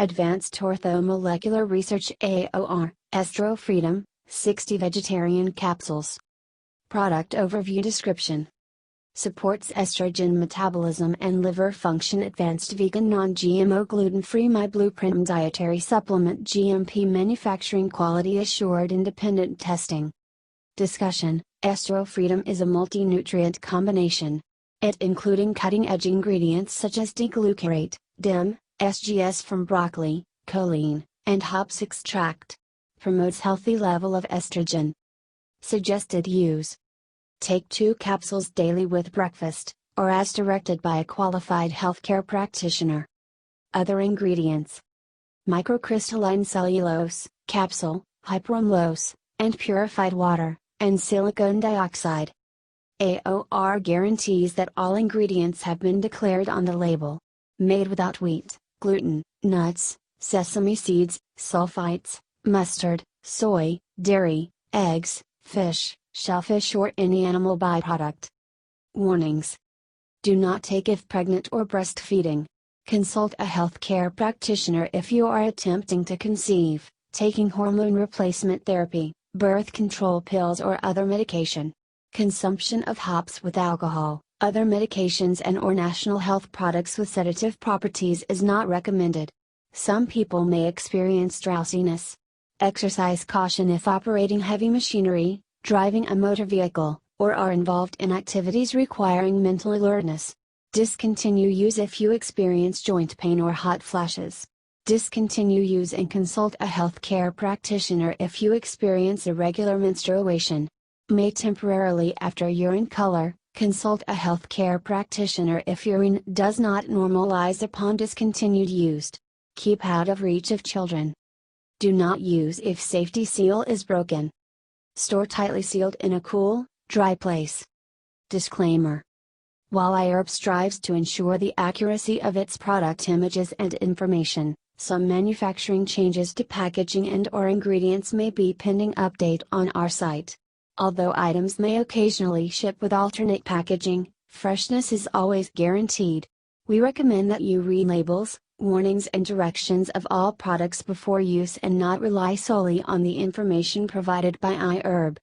Advanced Orthomolecular Research AOR, Estro Freedom, 60 Vegetarian Capsules. Product Overview Description. Supports estrogen metabolism and liver function. Advanced vegan non-GMO gluten-free MyBlueprint dietary supplement. GMP Manufacturing quality assured independent testing. Discussion. Estro Freedom is a multi-nutrient combination. It including cutting-edge ingredients such as D-glucarate, DIM, SGS from broccoli, choline, and hops extract. Promotes healthy level of estrogen. Suggested use. Take 2 capsules daily with breakfast, or as directed by a qualified healthcare practitioner. Other ingredients: microcrystalline cellulose, capsule, hypromellose, and purified water, and silicone dioxide. AOR guarantees that all ingredients have been declared on the label. Made without wheat, gluten, nuts, sesame seeds, sulfites, mustard, soy, dairy, eggs, fish, shellfish or any animal byproduct. Warnings. Do not take if pregnant or breastfeeding. Consult a healthcare practitioner if you are attempting to conceive, taking hormone replacement therapy, birth control pills or other medication. Consumption of hops with alcohol, other medications and/or national health products with sedative properties is not recommended. Some people may experience drowsiness. Exercise caution if operating heavy machinery, driving a motor vehicle, or are involved in activities requiring mental alertness. Discontinue use if you experience joint pain or hot flashes. Discontinue use and consult a healthcare practitioner if you experience irregular menstruation. May temporarily after urine color. Consult a healthcare practitioner if urine does not normalize upon discontinued use. Keep out of reach of children. Do not use if safety seal is broken. Store tightly sealed in a cool, dry place. Disclaimer. While iHerb strives to ensure the accuracy of its product images and information, some manufacturing changes to packaging and/or ingredients may be pending update on our site. Although items may occasionally ship with alternate packaging, freshness is always guaranteed. We recommend that you read labels, warnings and directions of all products before use and not rely solely on the information provided by iHerb.